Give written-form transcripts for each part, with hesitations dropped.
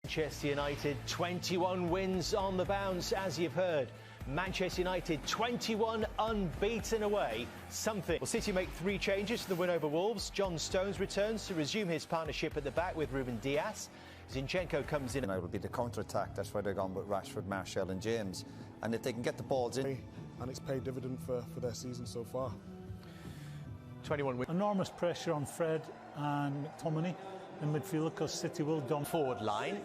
Manchester United, 21 wins on the bounce, as you've heard. Manchester United, 21 unbeaten away. Something. Well, City make 3 changes to the win over Wolves. John Stones returns to resume his partnership at the back with Ruben Dias. Zinchenko comes in. And it will be the counter-attack. That's why they're gone with Rashford, Martial and James. And if they can get the balls in... And it's paid dividend for their season so far. 21 wins. Enormous pressure on Fred and McTominay in midfield because City will dominate. Forward line.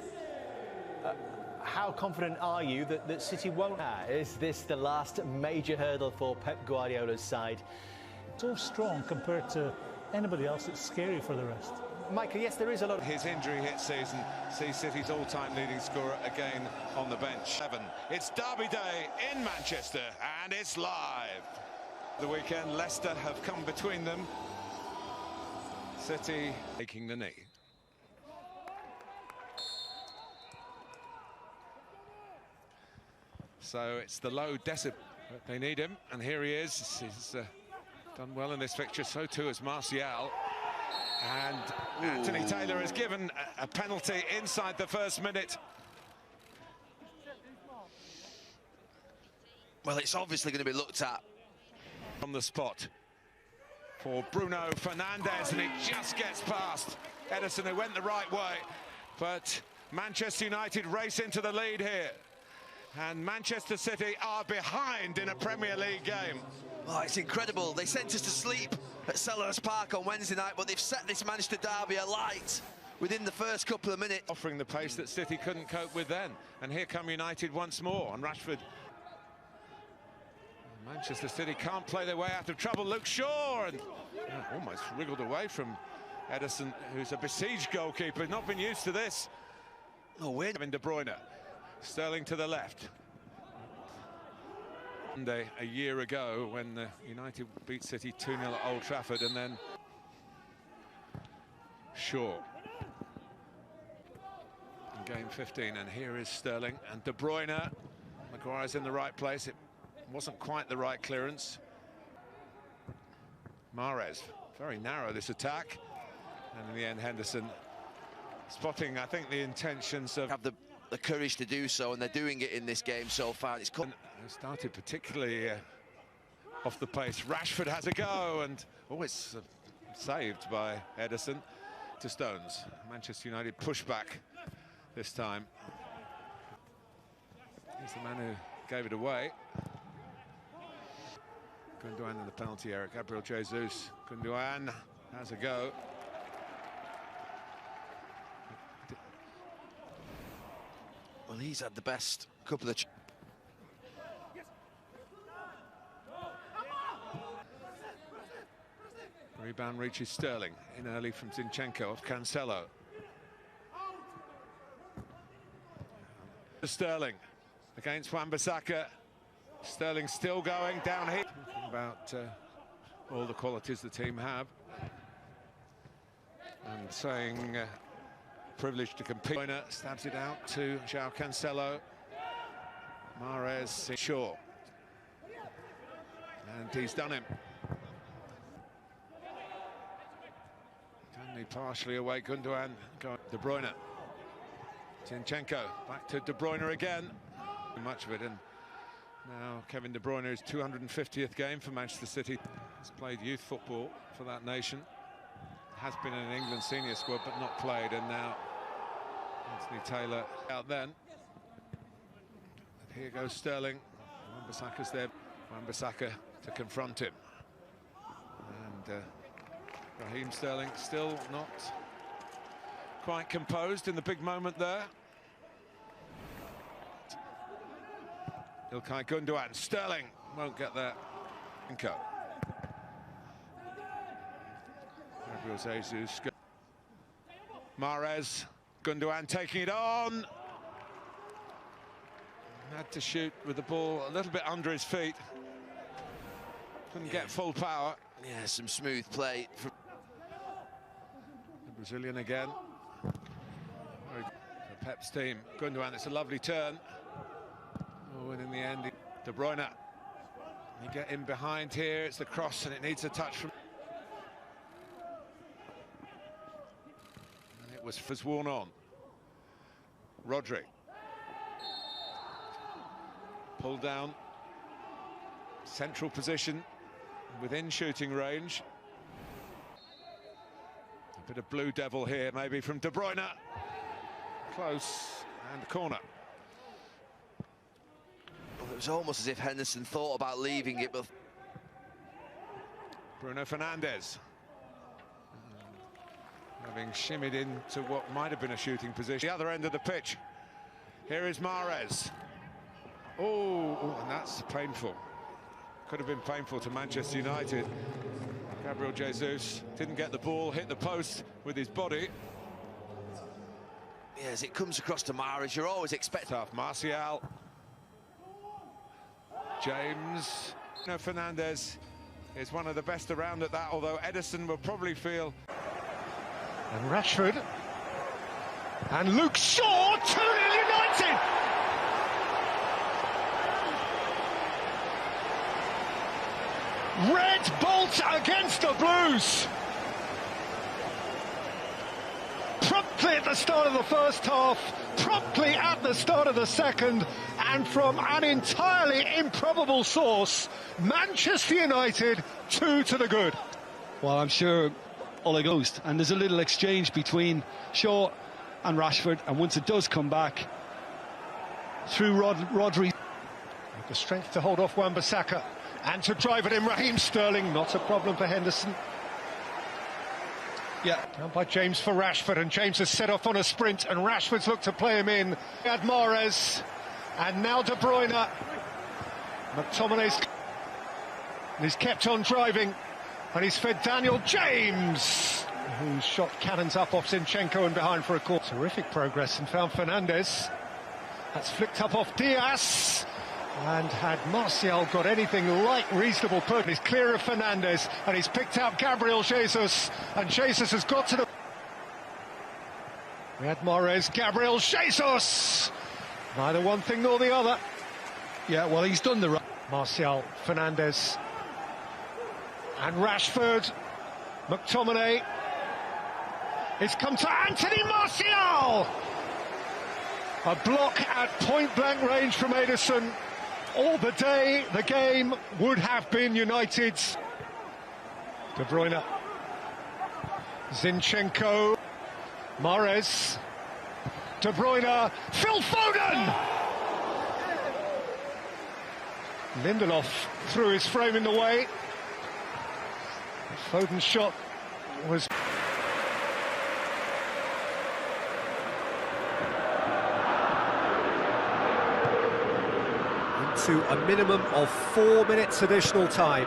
How confident are you that City won't? Is this the last major hurdle for Pep Guardiola's side? So strong compared to anybody else, it's scary for the rest. Michael, yes, there is a lot. His injury-hit season sees City's all-time leading scorer again on the bench. It's Derby Day in Manchester, and it's live. The weekend, Leicester have come between them. City taking the knee. So it's the low decibel. They need him, and here he is. He's done well in this fixture, so too has Martial. And Anthony Taylor has given a penalty inside the first minute. Well, it's obviously going to be looked at. On the spot for Bruno Fernandes, and it just gets past Ederson, who went the right way. But Manchester United race into the lead here. And Manchester City are behind in a Premier League game. Oh, it's incredible. They sent us to sleep at Selhurst Park on Wednesday night, but they've set this Manchester derby alight within the first couple of minutes. Offering the pace that City couldn't cope with then. And here come United once more, and Rashford. Manchester City can't play their way out of trouble. Luke Shaw, and almost wriggled away from Ederson, who's a besieged goalkeeper, not been used to this. Oh, win. Kevin De Bruyne. Sterling to the left. And a year ago when United beat City 2-0 at Old Trafford, and then Shaw in game 15, and here is Sterling and De Bruyne. Maguire's in the right place. It wasn't quite the right clearance. Mahrez, very narrow this attack, and in the end Henderson spotting, I think, the intentions of have the courage to do so, and they're doing it in this game so far. It's started particularly off the pace. Rashford has a go, and it's saved by Ederson. To Stones. Manchester United push back this time. He's the man who gave it away. Gundogan in the penalty area. Gabriel Jesus. Gundogan has a go. Well, he's had the best couple of... Rebound reaches Sterling. In early from Zinchenko off Cancelo. Sterling against Wan-Bissaka. Sterling still going down here. Talking about all the qualities the team have. And saying... privileged to compete. Stabs it out to João Cancelo. Mahrez, Shaw. And he's done him. Only partially away, Gundogan. De Bruyne. Zinchenko, back to De Bruyne again. Much of it, and now Kevin De Bruyne's 250th game for Manchester City. He's played youth football for that nation. Has been in an England senior squad, but not played, and now Anthony Taylor out then. And here goes Sterling. Wan-Bissaka's there. Wan-Bissaka to confront him. And Raheem Sterling still not quite composed in the big moment there. Ilkay Gundogan. Sterling won't get there. Gabriel Jesus. Mahrez. Gundogan taking it on. Had to shoot with the ball a little bit under his feet. Couldn't get full power. Yeah, some smooth play from the Brazilian again. For Pep's team. Gundogan, it's a lovely turn. Oh, and in the end, De Bruyne. You get in behind here, it's the cross, and it needs a touch from... And it was worn on. Rodri. Pulled down. Central position within shooting range. A bit of Blue Devil here, maybe from De Bruyne. Close and corner. Well, it was almost as if Henderson thought about leaving it, but Bruno Fernandes. Having shimmied into what might have been a shooting position. The other end of the pitch. Here is Mahrez. Oh, and that's painful. Could have been painful to Manchester United. Gabriel Jesus didn't get the ball, hit the post with his body. yeah, as it comes across to Mahrez, you're always expecting. Tough. Martial. James. No, Fernandes is one of the best around at that, although Ederson will probably feel. And Rashford. And Luke Shaw, 2-0 United! Red Bolt against the Blues. Promptly at the start of the first half, promptly at the start of the second, and from an entirely improbable source, Manchester United 2 to the good. Well, I'm sure Ole Ghost, and there's a little exchange between Shaw and Rashford, and once it does come back through Rodri. The strength to hold off Wan-Bissaka and to drive it in. Raheem Sterling, not a problem for Henderson. Yeah. Down by James for Rashford, and James has set off on a sprint, and Rashford's looked to play him in. Had Mahrez, and now De Bruyne. McTominay's, and he's kept on driving, and he's fed Daniel James, who shot cannons up off Zinchenko and behind for a corner. Terrific progress, and found Fernandes. That's flicked up off Diaz. And had Martial got anything like reasonable purpose, he's clear of Fernandes, and he's picked out Gabriel Jesus, and Jesus has got to the... We had Mahrez, Gabriel Jesus! Neither one thing nor the other. Yeah, well, he's done the right. Martial, Fernandes, and Rashford, McTominay. It's come to Anthony Martial! A block at point-blank range from Ederson. All the day, the game would have been United's. De Bruyne, Zinchenko, Mahrez, De Bruyne, Phil Foden! Lindelof threw his frame in the way. Foden's shot was... To a minimum of 4 minutes additional time.